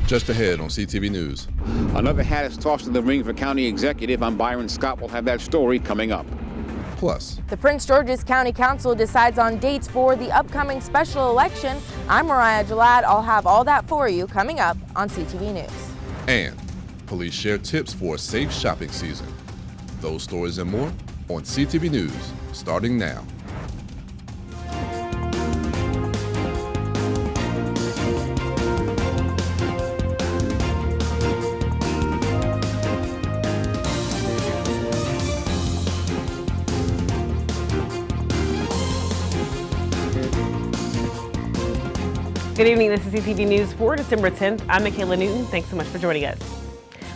Just ahead on CTV News. Another hat is tossed in the ring for county executive. I'm Byron Scott. We'll have that story coming up. Plus, the Prince George's County Council decides on dates for the upcoming special election. I'm Mariah Jalad. I'll have all that for you coming up on CTV News. and police share tips for a safe shopping season. Those stories and more on CTV News, starting now. Good evening, this is CTV News for December 10th. I'm Michaela Newton. Thanks so much for joining us.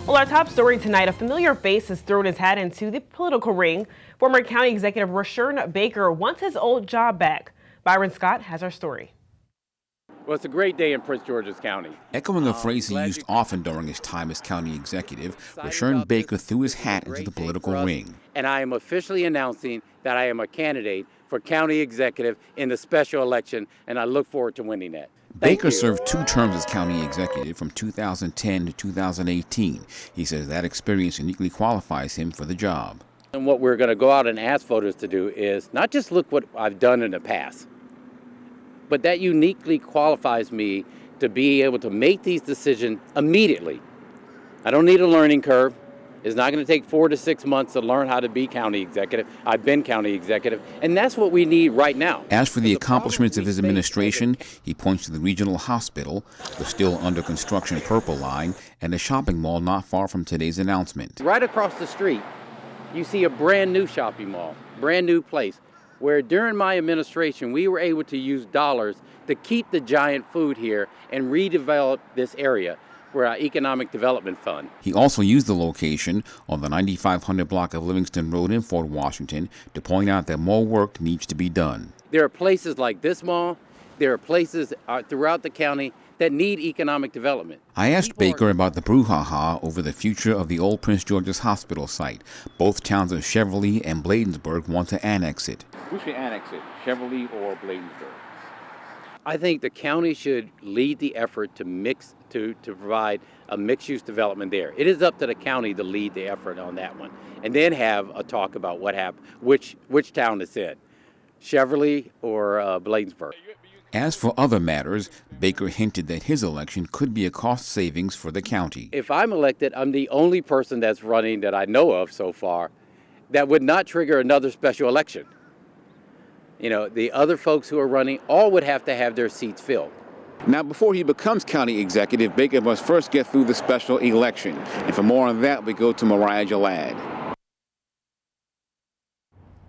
Well, our top story tonight, a familiar face has thrown his hat into the political ring. Former County Executive Rashawn Baker wants his old job back. Byron Scott has our story. Well, it's a great day in Prince George's County. Echoing a phrase he used often during his time as county executive, Rashawn Baker threw his hat into the political ring. And I am officially announcing that I am a candidate for county executive in the special election, and I look forward to winning that. Baker served 2 terms as county executive from 2010 to 2018. He says that experience uniquely qualifies him for the job. And what we're going to go out and ask voters to do is not just look what I've done in the past, but that uniquely qualifies me to be able to make these decisions immediately. I don't need a learning curve. It's not going to take 4 to 6 months to learn how to be county executive. I've been county executive, and that's what we need right now. As for the accomplishments of his administration, he points to the regional hospital, the still under construction Purple Line, and a shopping mall not far from today's announcement. Right across the street, you see a brand new shopping mall, brand new place, where during my administration, we were able to use dollars to keep the giant food here and redevelop this area for our Economic Development Fund. He also used the location on the 9500 block of Livingston Road in Fort Washington to point out that more work needs to be done. There are places like this mall, there are places throughout the county that need economic development. I asked Baker about the brouhaha over the future of the old Prince George's Hospital site. Both towns of Cheverly and Bladensburg want to annex it. Who should annex it, Cheverly or Bladensburg? I think the county should lead the effort to provide a mixed-use development there. It is up to the county to lead the effort on that one, and then have a talk about what happened, which town it's in, Cheverly or Bladensburg. As for other matters, Baker hinted that his election could be a cost savings for the county. If I'm elected, I'm the only person that's running that I know of so far that would not trigger another special election. You know, the other folks who are running all would have to have their seats filled. Now, before he becomes county executive, Baker must first get through the special election. And for more on that, we go to Mariah Jalad.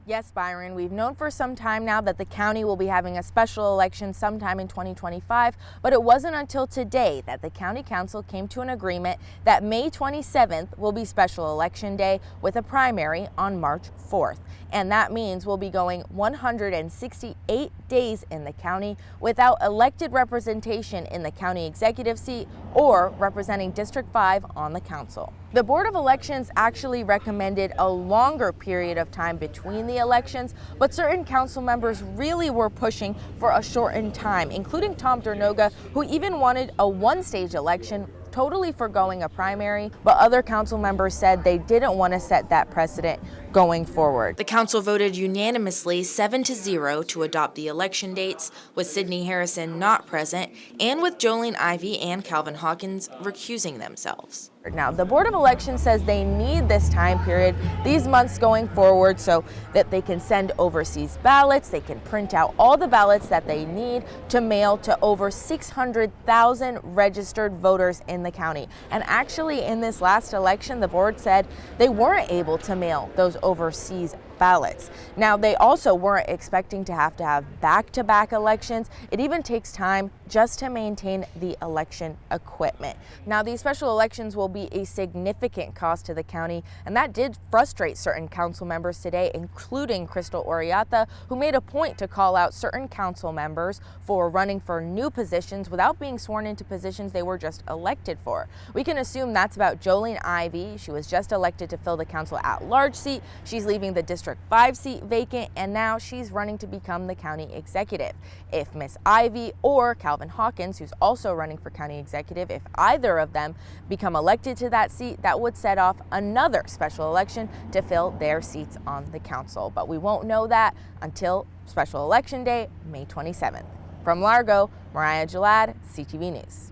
Yes, Byron, we've known for some time now that the county will be having a special election sometime in 2025, but it wasn't until today that the county council came to an agreement that May 27th will be special election day with a primary on March 4th. And that means we'll be going 168 days in the county without elected representation in the county executive seat or representing District 5 on the council. The Board of Elections actually recommended a longer period of time between the elections, but certain council members really were pushing for a shortened time, including Tom Dernoga, who even wanted a one-stage election, totally foregoing a primary, but other council members said they didn't want to set that precedent going forward. The council voted unanimously 7-0 to adopt the election dates, with Sidney Harrison not present and with Jolene Ivey and Calvin Hawkins recusing themselves. Now, the Board of Elections says they need this time period, these months going forward, so that they can send overseas ballots, they can print out all the ballots that they need to mail to over 600,000 registered voters in the county. And actually, in this last election, the board said they weren't able to mail those overseas ballots. Now, they also weren't expecting to have back-to-back elections. It even takes time just to maintain the election equipment. Now, these special elections will be a significant cost to the county, and that did frustrate certain council members today, including Crystal Oriata, who made a point to call out certain council members for running for new positions without being sworn into positions they were just elected for. We can assume that's about Jolene Ivey. She was just elected to fill the council at-large seat. She's leaving the District 5 seat vacant, and now she's running to become the county executive. If Miss Ivey or Calvin Calvin Hawkins, who's also running for county executive. If either of them become elected to that seat, that would set off another special election to fill their seats on the council. But we won't know that until special election day, May 27th. From Largo, Mariah Jalad, CTV News.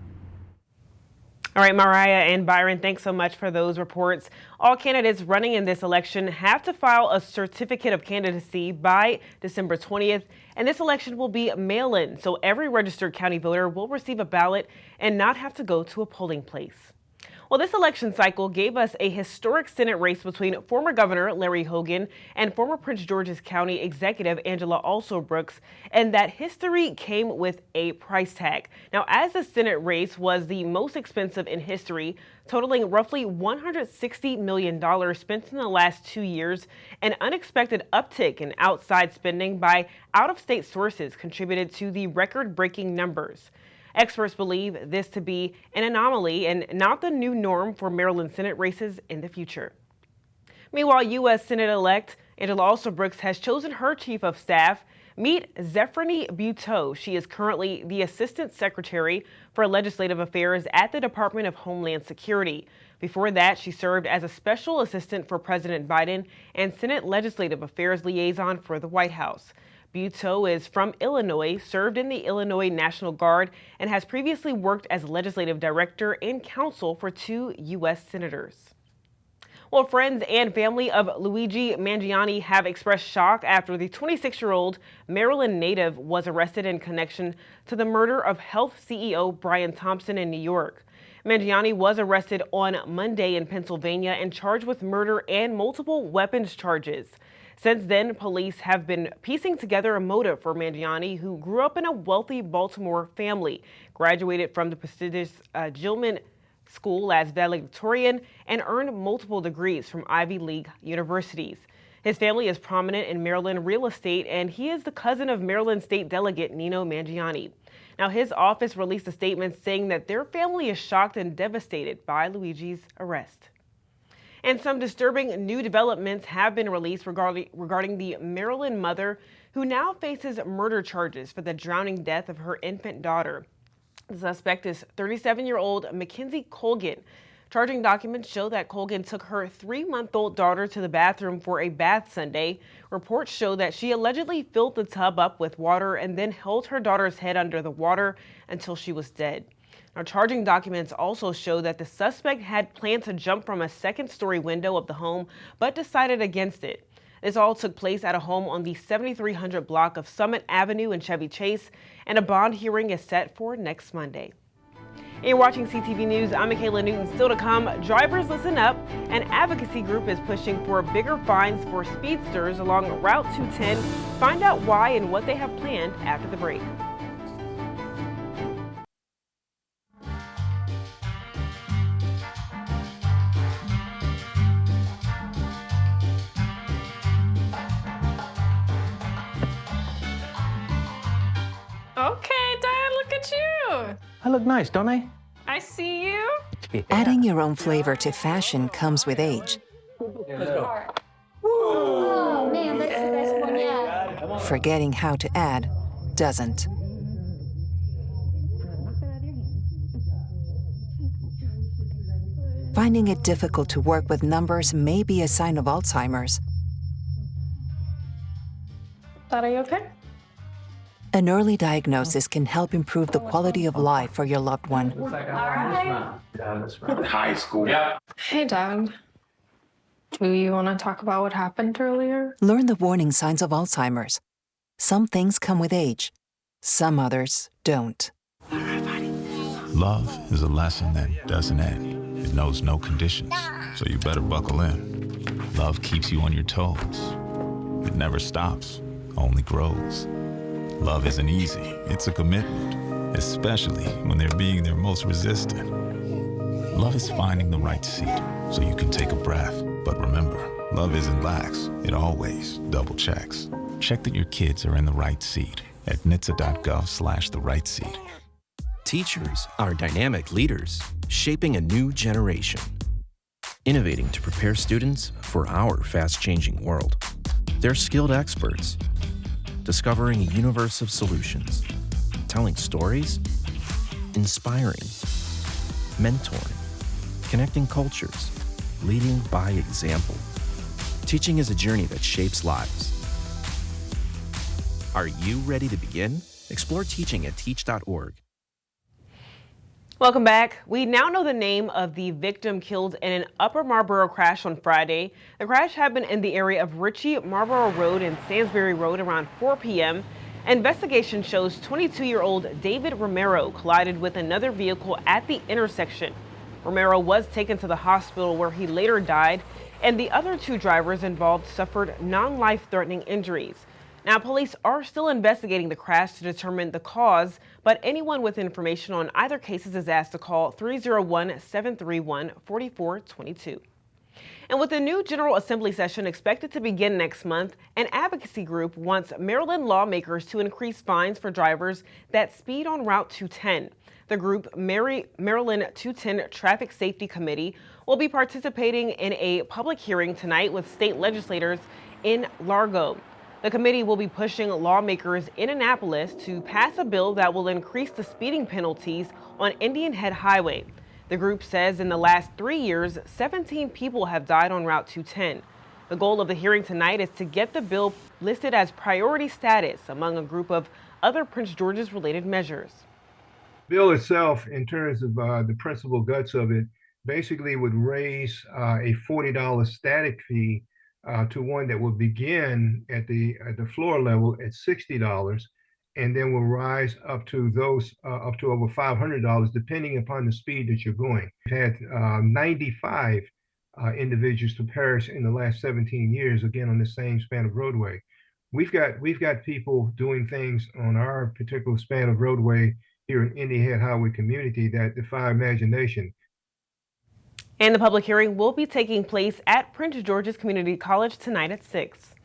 All right, Mariah and Byron, thanks so much for those reports. All candidates running in this election have to file a certificate of candidacy by December 20th, and this election will be mail-in, so every registered county voter will receive a ballot and not have to go to a polling place. Well, this election cycle gave us a historic Senate race between former Governor Larry Hogan and former Prince George's County Executive Angela Alsobrooks, and that history came with a price tag. Now, as the Senate race was the most expensive in history, totaling roughly $160 million spent in the last 2 years, an unexpected uptick in outside spending by out-of-state sources contributed to the record-breaking numbers. Experts believe this to be an anomaly and not the new norm for Maryland Senate races in the future. Meanwhile, U.S. Senate-elect Angela Alsobrooks has chosen her chief of staff. Meet Zephyrini Buteau. She is currently the Assistant Secretary for Legislative Affairs at the Department of Homeland Security. Before that, she served as a Special Assistant for President Biden and Senate Legislative Affairs Liaison for the White House. Buteau is from Illinois, served in the Illinois National Guard, and has previously worked as legislative director and counsel for 2 U.S. senators. Well, friends and family of Luigi Mangiani have expressed shock after the 26-year-old Maryland native was arrested in connection to the murder of health CEO Brian Thompson in New York. Mangiani was arrested on Monday in Pennsylvania and charged with murder and multiple weapons charges. Since then, police have been piecing together a motive for Mangiani, who grew up in a wealthy Baltimore family, graduated from the prestigious Gilman School as valedictorian, and earned multiple degrees from Ivy League universities. His family is prominent in Maryland real estate, and he is the cousin of Maryland State Delegate Nino Mangiani. Now, his office released a statement saying that their family is shocked and devastated by Luigi's arrest. And some disturbing new developments have been released regarding the Maryland mother who now faces murder charges for the drowning death of her infant daughter. The suspect is 37-year-old Mackenzie Colgan. Charging documents show that Colgan took her 3-month-old daughter to the bathroom for a bath Sunday. Reports show that she allegedly filled the tub up with water and then held her daughter's head under the water until she was dead. Now, charging documents also show that the suspect had planned to jump from a second-story window of the home, but decided against it. This all took place at a home on the 7300 block of Summit Avenue in Chevy Chase, and a bond hearing is set for next Monday. And you're watching CTV News. I'm Michaela Newton. Still to come, drivers listen up. An advocacy group is pushing for bigger fines for speedsters along Route 210. Find out why and what they have planned after the break. Okay, Dad, look at you. I look nice, don't I? I see you. Yeah. Adding your own flavor to fashion comes with age. Oh, man, that's the best one yet. Forgetting how to add doesn't. Finding it difficult to work with numbers may be a sign of Alzheimer's. Dad, are you okay? An early diagnosis can help improve the quality of life for your loved one. High school. Yeah. Hey, Dad. Do you want to talk about what happened earlier? Learn the warning signs of Alzheimer's. Some things come with age. Some others don't. Love is a lesson that doesn't end. It knows no conditions, so you better buckle in. Love keeps you on your toes. It never stops, only grows. Love isn't easy, it's a commitment, especially when they're being their most resistant. Love is finding the right seat so you can take a breath. But remember, love isn't lax, it always double checks. Check that your kids are in the right seat at NHTSA.gov/the right seat. Teachers are dynamic leaders, shaping a new generation. Innovating to prepare students for our fast-changing world. They're skilled experts, discovering a universe of solutions, telling stories, inspiring, mentoring, connecting cultures, leading by example. Teaching is a journey that shapes lives. Are you ready to begin? Explore teaching at teach.org. Welcome back. We now know the name of the victim killed in an Upper Marlboro crash on Friday. The crash happened in the area of Ritchie, Marlboro Road and Salisbury Road around 4 p.m. Investigation shows 22-year-old David Romero collided with another vehicle at the intersection. Romero was taken to the hospital where he later died, and the other two drivers involved suffered non-life-threatening injuries. Now, police are still investigating the crash to determine the cause, but anyone with information on either cases is asked to call 301-731-4422. And with the new General Assembly session expected to begin next month, an advocacy group wants Maryland lawmakers to increase fines for drivers that speed on Route 210. The group, Maryland 210 Traffic Safety Committee, will be participating in a public hearing tonight with state legislators in Largo. The committee will be pushing lawmakers in Annapolis to pass a bill that will increase the speeding penalties on Indian Head Highway. The group says in the last 3 years, 17 people have died on Route 210. The goal of the hearing tonight is to get the bill listed as priority status among a group of other Prince George's related measures. The bill itself, in terms of the principal guts of it, basically would raise a $40 static fee to one that will begin at the floor level at $60, and then will rise up to those up to over $500 depending upon the speed that you're going. We've had 95 individuals to perish in the last 17 years, again on the same span of roadway. We've got people doing things on our particular span of roadway here in Indian Head Highway community that defy imagination. And the public hearing will be taking place at Prince George's Community College tonight at 6.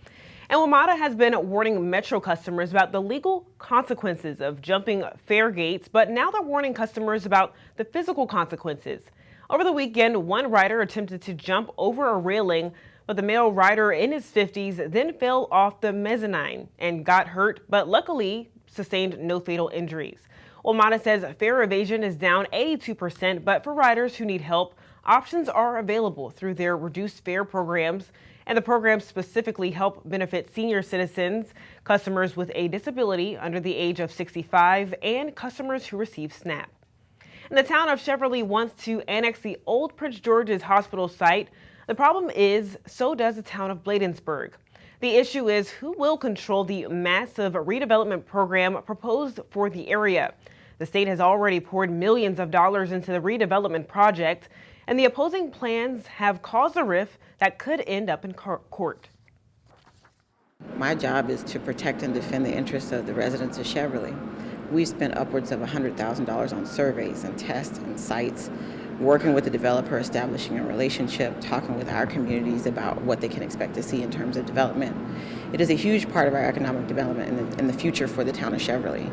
And WMATA has been warning Metro customers about the legal consequences of jumping fare gates, but now they're warning customers about the physical consequences. Over the weekend, one rider attempted to jump over a railing, but the male rider in his 50s then fell off the mezzanine and got hurt, but luckily sustained no fatal injuries. WMATA says fare evasion is down 82%, but for riders who need help, options are available through their reduced fare programs, and the programs specifically help benefit senior citizens, customers with a disability under the age of 65, and customers who receive SNAP. And the town of Cheverly wants to annex the old Prince George's Hospital site. The problem is, so does the town of Bladensburg. The issue is who will control the massive redevelopment program proposed for the area. The state has already poured millions of dollars into the redevelopment project, and the opposing plans have caused a rift that could end up in court. My job is to protect and defend the interests of the residents of Cheverly. We've spent upwards of $100,000 on surveys and tests and sites, working with the developer, establishing a relationship, talking with our communities about what they can expect to see in terms of development. It is a huge part of our economic development in the future for the town of Cheverly.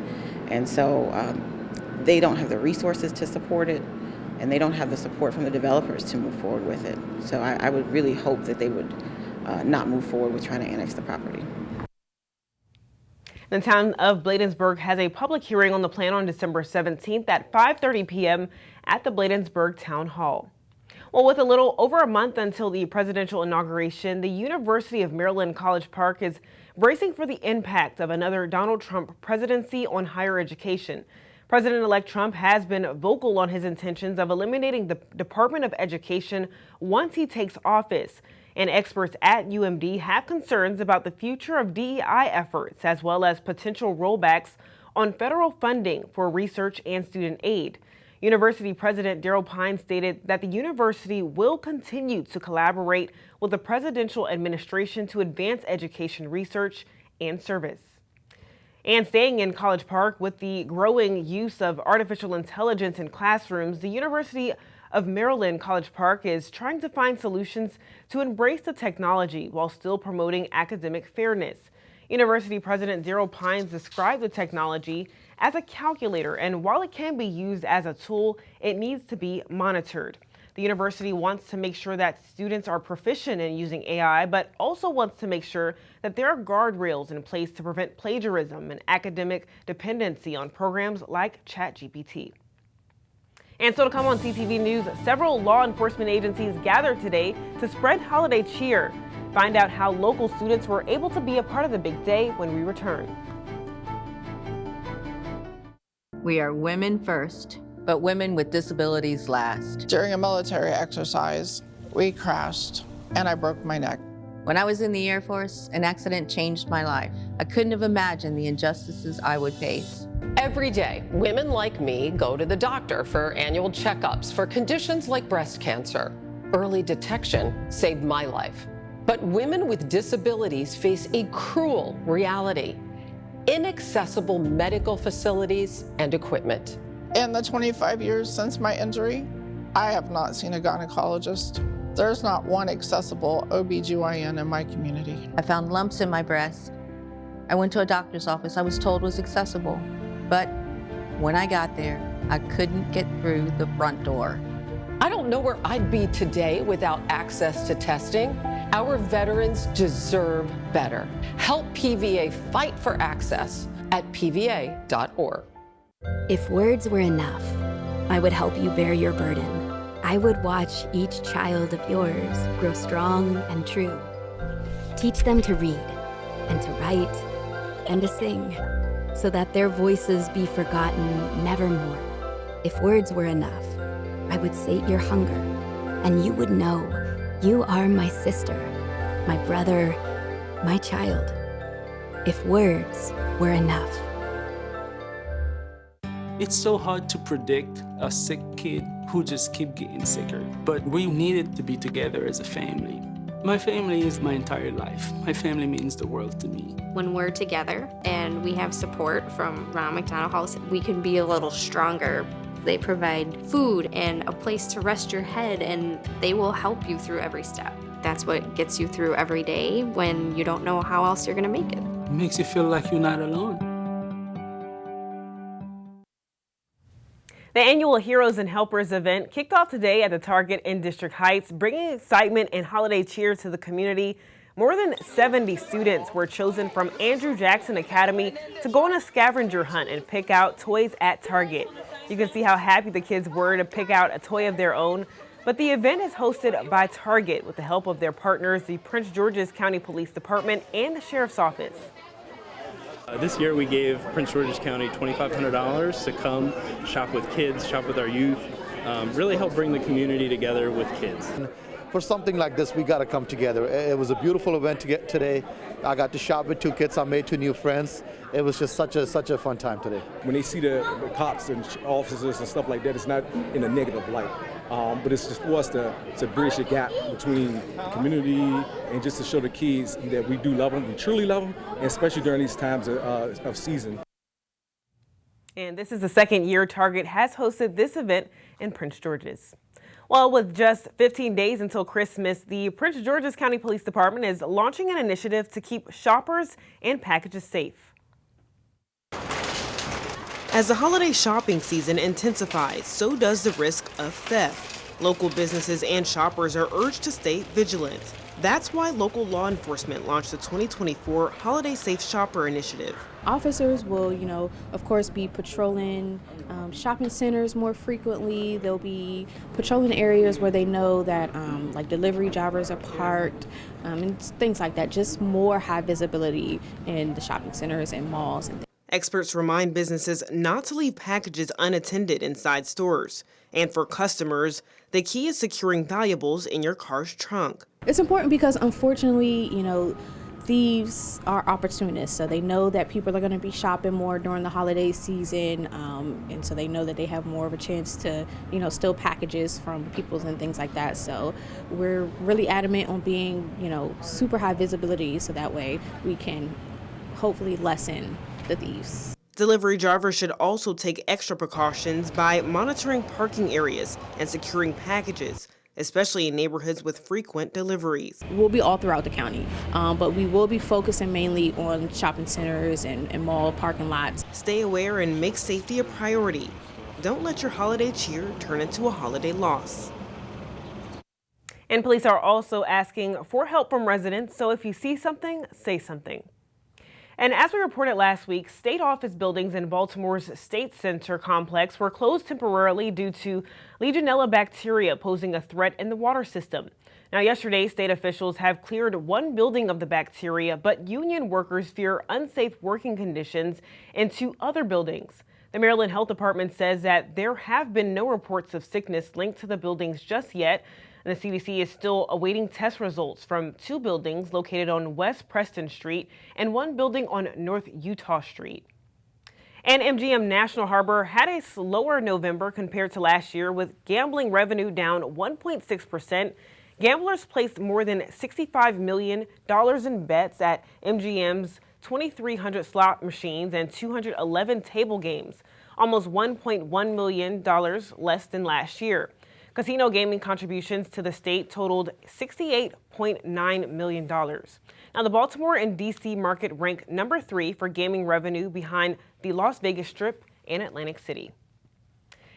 And so they don't have the resources to support it, and they don't have the support from the developers to move forward with it. So I would really hope that they would not move forward with trying to annex the property. The town of Bladensburg has a public hearing on the plan on December 17th at 5:30 p.m. at the Bladensburg Town Hall. Well, with a little over a month until the presidential inauguration, the University of Maryland College Park is bracing for the impact of another Donald Trump presidency on higher education. President-elect Trump has been vocal on his intentions of eliminating the Department of Education once he takes office. And experts at UMD have concerns about the future of DEI efforts, as well as potential rollbacks on federal funding for research and student aid. University President Daryl Pine stated that the university will continue to collaborate with the presidential administration to advance education research and service. And staying in College Park, with the growing use of artificial intelligence in classrooms, the University of Maryland College Park is trying to find solutions to embrace the technology while still promoting academic fairness. University President Daryl Pines described the technology as a calculator, and while it can be used as a tool, it needs to be monitored. The university wants to make sure that students are proficient in using AI, but also wants to make sure that there are guardrails in place to prevent plagiarism and academic dependency on programs like ChatGPT. And so to come on CTV News, several law enforcement agencies gathered today to spread holiday cheer. Find out how local students were able to be a part of the big day when we return. We are women first, but women with disabilities last. During a military exercise, we crashed and I broke my neck. When I was in the Air Force, an accident changed my life. I couldn't have imagined the injustices I would face. Every day, women like me go to the doctor for annual checkups for conditions like breast cancer. Early detection saved my life. But women with disabilities face a cruel reality: inaccessible medical facilities and equipment. In the 25 years since my injury, I have not seen a gynecologist. There's not one accessible OBGYN in my community. I found lumps in my breast. I went to a doctor's office I was told was accessible, but when I got there, I couldn't get through the front door. I don't know where I'd be today without access to testing. Our veterans deserve better. Help PVA fight for access at pva.org. If words were enough, I would help you bear your burden. I would watch each child of yours grow strong and true. Teach them to read and to write and to sing, so that their voices be forgotten nevermore. If words were enough, I would sate your hunger, and you would know you are my sister, my brother, my child. If words were enough. It's so hard to predict a sick kid who just keep getting sicker, but we needed to be together as a family. My family is my entire life. My family means the world to me. When we're together and we have support from Ronald McDonald House, we can be a little stronger. They provide food and a place to rest your head, and they will help you through every step. That's what gets you through every day when you don't know how else you're gonna make it. It makes you feel like you're not alone. The annual Heroes and Helpers event kicked off today at the Target in District Heights, bringing excitement and holiday cheer to the community. More than 70 students were chosen from Andrew Jackson Academy to go on a scavenger hunt and pick out toys at Target. You can see how happy the kids were to pick out a toy of their own. But the event is hosted by Target with the help of their partners, the Prince George's County Police Department and the Sheriff's Office. This year we gave Prince George's County $2,500 to come shop with kids, shop with our youth, really help bring the community together with kids. For something like this, we got to come together. It was a beautiful event to get today. I got to shop with 2 kids. I made 2 new friends. It was just such a fun time today. When they see the cops and officers and stuff like that, it's not in a negative light. But it's just for us to bridge the gap between the community and just to show the kids that we do love them, we truly love them, and especially during these times of season. And this is the second year Target has hosted this event in Prince George's. Well, with just 15 days until Christmas, the Prince George's County Police Department is launching an initiative to keep shoppers and packages safe. As the holiday shopping season intensifies, so does the risk of theft. Local businesses and shoppers are urged to stay vigilant. That's why local law enforcement launched the 2024 Holiday Safe Shopper Initiative. Officers will, of course, be patrolling shopping centers more frequently. They'll be patrolling areas where they know that like delivery drivers are parked and things like that. Just more high visibility in the shopping centers and malls and things. Experts remind businesses not to leave packages unattended inside stores. And for customers, the key is securing valuables in your car's trunk. It's important because, unfortunately, thieves are opportunists, so they know that people are going to be shopping more during the holiday season, and so they know that they have more of a chance to, steal packages from people and things like that. So we're really adamant on being, super high visibility, so that way we can hopefully lessen the thieves. Delivery drivers should also take extra precautions by monitoring parking areas and securing packages, especially in neighborhoods with frequent deliveries. We'll be all throughout the county, but we will be focusing mainly on shopping centers and mall parking lots. Stay aware and make safety a priority. Don't let your holiday cheer turn into a holiday loss. And police are also asking for help from residents, so if you see something, say something. And as we reported last week, state office buildings in Baltimore's State Center complex were closed temporarily due to Legionella bacteria posing a threat in the water system. Now, yesterday, state officials have cleared one building of the bacteria, but union workers fear unsafe working conditions in 2 other buildings. The Maryland Health Department says that there have been no reports of sickness linked to the buildings just yet. And the CDC is still awaiting test results from 2 buildings located on West Preston Street and 1 building on North Utah Street. And MGM National Harbor had a slower November compared to last year, with gambling revenue down 1.6%. Gamblers placed more than $65 million in bets at MGM's 2,300 slot machines and 211 table games, almost $1.1 million less than last year. Casino gaming contributions to the state totaled $68.9 million. Now, the Baltimore and D.C. market rank number 3 for gaming revenue, behind the Las Vegas Strip and Atlantic City.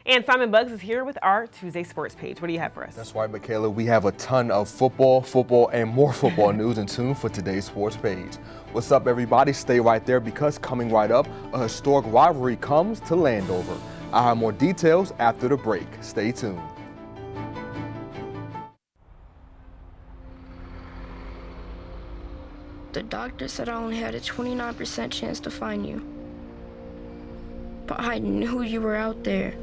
And Simon Buggs is here with our Tuesday Sports page. What do you have for us? That's right, Michaela. We have a ton of football, and more football news in tune for today's sports page. What's up, everybody? Stay right there, because coming right up, a historic rivalry comes to Landover. I'll have more details after the break. Stay tuned. The doctor said I only had a 29% chance to find you. But I knew you were out there.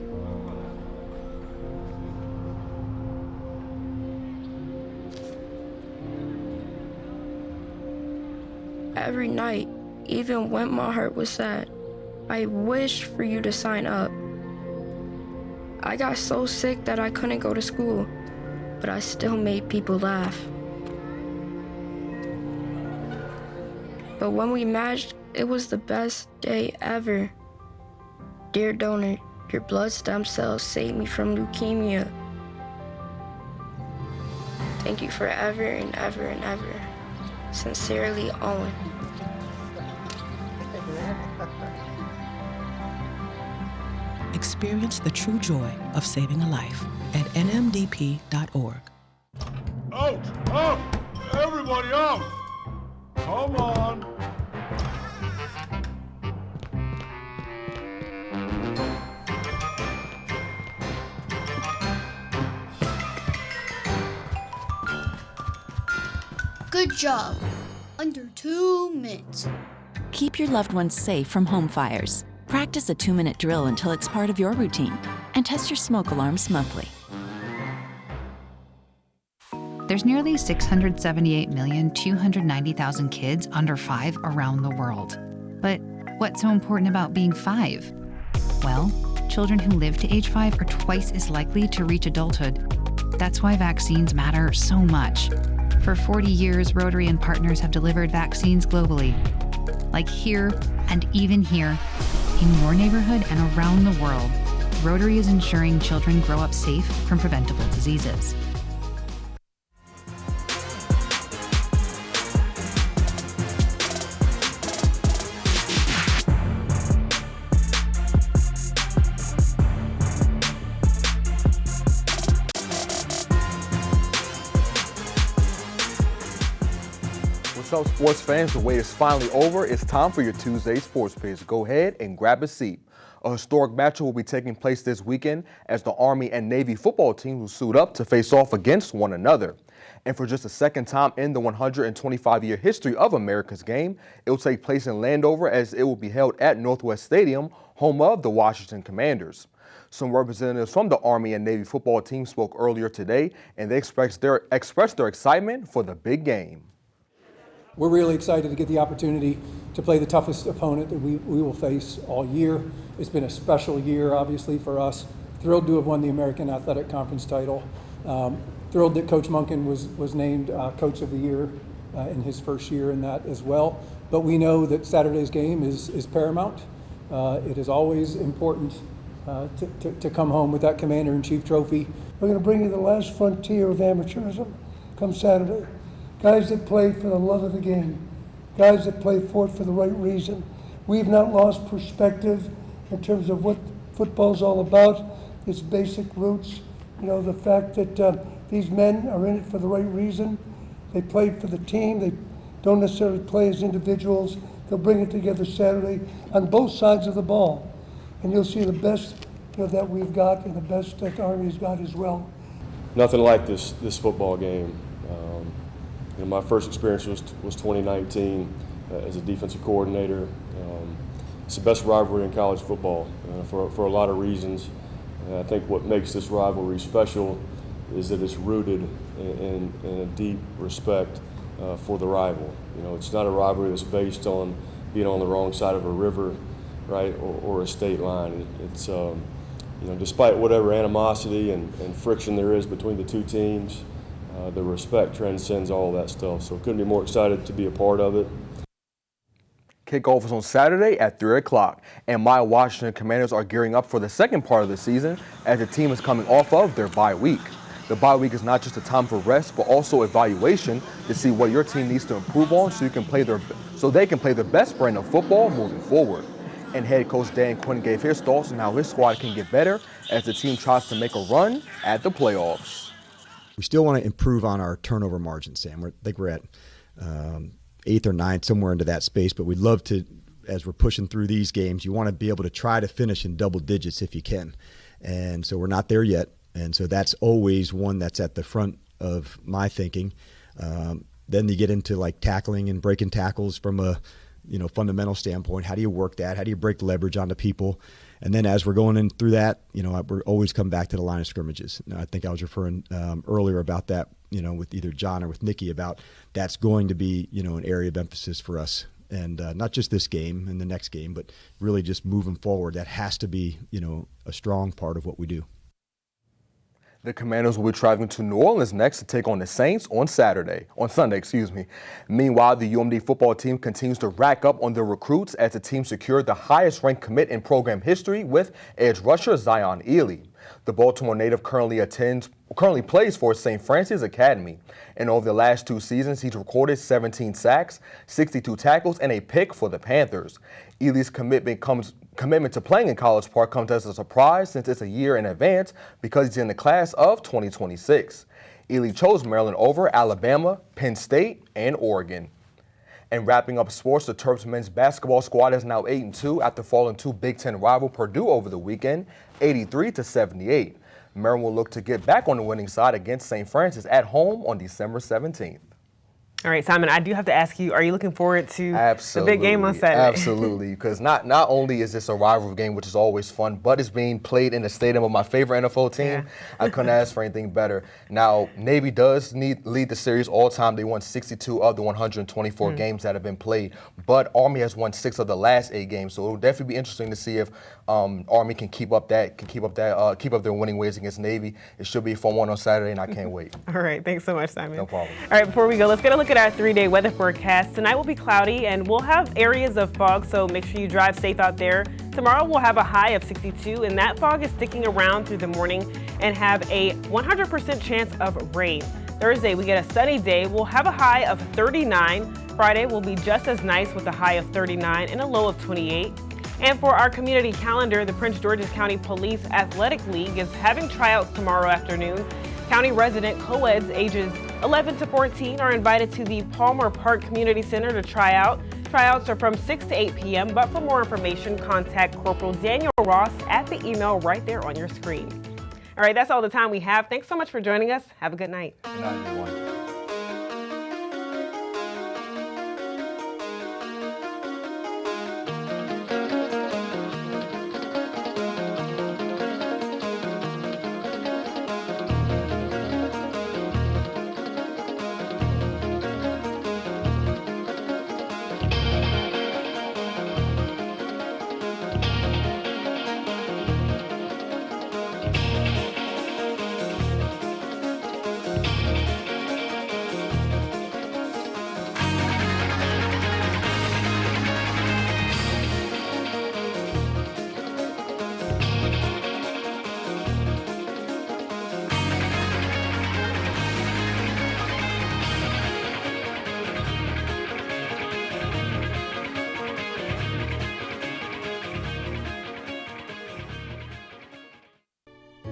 Every night, even when my heart was sad, I wished for you to sign up. I got so sick that I couldn't go to school, but I still made people laugh. But when we matched, it was the best day ever. Dear donor, your blood stem cells saved me from leukemia. Thank you forever and ever and ever. Sincerely, Owen. Experience the true joy of saving a life at nmdp.org. Out! Out! Everybody out! Come on! Good job. Under 2 minutes. Keep your loved ones safe from home fires. Practice a 2-minute drill until it's part of your routine. And test your smoke alarms monthly. There's nearly 678,290,000 kids under 5 around the world. But what's so important about being 5? Well, children who live to age 5 are twice as likely to reach adulthood. That's why vaccines matter so much. For 40 years, Rotary and partners have delivered vaccines globally. Like here and even here, in your neighborhood and around the world, Rotary is ensuring children grow up safe from preventable diseases. What's up, sports fans? The wait is finally over. It's time for your Tuesday Sports page. Go ahead and grab a seat. A historic matchup will be taking place this weekend as the Army and Navy football teams will suit up to face off against one another. And for just the second time in the 125-year history of America's game, it will take place in Landover, as it will be held at Northwest Stadium, home of the Washington Commanders. Some representatives from the Army and Navy football team spoke earlier today, and they expressed their excitement for the big game. We're really excited to get the opportunity to play the toughest opponent that we will face all year. It's been a special year, obviously, for us. Thrilled to have won the American Athletic Conference title. Thrilled that Coach Monken was named Coach of the Year in his first year in that as well. But we know that Saturday's game is paramount. It is always important to come home with that Commander-in-Chief trophy. We're going to bring you the last frontier of amateurism come Saturday. Guys that play for the love of the game, guys that play for it for the right reason. We've not lost perspective in terms of what football's all about, its basic roots. You know, the fact that these men are in it for the right reason. They play for the team. They don't necessarily play as individuals. They'll bring it together Saturday on both sides of the ball. And you'll see the best that we've got and the best that the Army's got as well. Nothing like this football game. My first experience was 2019 as a defensive coordinator. It's the best rivalry in college football for a lot of reasons. And I think what makes this rivalry special is that it's rooted in a deep respect for the rival. It's not a rivalry that's based on being on the wrong side of a river, right, or a state line. It's despite whatever animosity and friction there is between the two teams, the respect transcends all that stuff. So couldn't be more excited to be a part of it. Kickoff is on Saturday at 3 o'clock, and my Washington Commanders are gearing up for the second part of the season as the team is coming off of their bye week. The bye week is not just a time for rest, but also evaluation to see what your team needs to improve on so they can play their best brand of football moving forward. And head coach Dan Quinn gave his thoughts on how his squad can get better as the team tries to make a run at the playoffs. We still want to improve on our turnover margin, Sam. I think we're at 8th or 9th, somewhere into that space, but we'd love to, as we're pushing through these games, you want to be able to try to finish in double digits if you can. And so we're not there yet. And so that's always one that's at the front of my thinking. Then you get into like tackling and breaking tackles from a fundamental standpoint. How do you work that? How do you break leverage onto people? And then as we're going in through that, we're always come back to the line of scrimmages. Now, I think I was referring earlier about that, with either John or with Nikki about that's going to be, an area of emphasis for us. And not just this game and the next game, but really just moving forward. That has to be, a strong part of what we do. The Commanders will be traveling to New Orleans next to take on the Saints on Sunday. Meanwhile, the UMD football team continues to rack up on their recruits as the team secured the highest-ranked commit in program history with edge rusher Zion Ely. The Baltimore native currently plays for St. Francis Academy, and over the last 2 seasons, he's recorded 17 sacks, 62 tackles, and a pick for the Panthers. Ely's commitment to playing in College Park comes as a surprise since it's a year in advance because he's in the class of 2026. Ely chose Maryland over Alabama, Penn State, and Oregon. And wrapping up sports, the Terps men's basketball squad is now 8-2 after falling to Big Ten rival Purdue over the weekend, 83-78. Maryland will look to get back on the winning side against St. Francis at home on December 17th. All right, Simon, I do have to ask you, are you looking forward to the big game on Saturday? Absolutely, because not only is this a rivalry game, which is always fun, but it's being played in the stadium of my favorite NFL team. Yeah. I couldn't ask for anything better. Now, Navy does lead the series all time. They won 62 of the 124 games that have been played, but Army has won 6 of the last 8 games. So it will definitely be interesting to see if Army can keep up their winning ways against Navy. It should be a fun one on Saturday, and I can't wait. All right, thanks so much, Simon. No problem. All right, before we go, let's get a look at our 3-day weather forecast. Tonight will be cloudy and we'll have areas of fog, so make sure you drive safe out there. Tomorrow we'll have a high of 62, and that fog is sticking around through the morning and have a 100% chance of rain. Thursday we get a sunny day. We'll have a high of 39. Friday will be just as nice with a high of 39 and a low of 28. And for our community calendar, the Prince George's County Police Athletic League is having tryouts tomorrow afternoon. County resident co-eds ages 11 to 14 are invited to the Palmer Park Community Center to try out. Tryouts are from 6 to 8 p.m., but for more information, contact Corporal Daniel Ross at the email right there on your screen. All right, that's all the time we have. Thanks so much for joining us. Have a good night. Good night, everyone.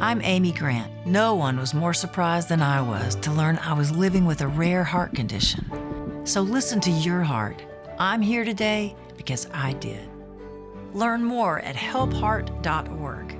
I'm Amy Grant. No one was more surprised than I was to learn I was living with a rare heart condition. So listen to your heart. I'm here today because I did. Learn more at helpheart.org.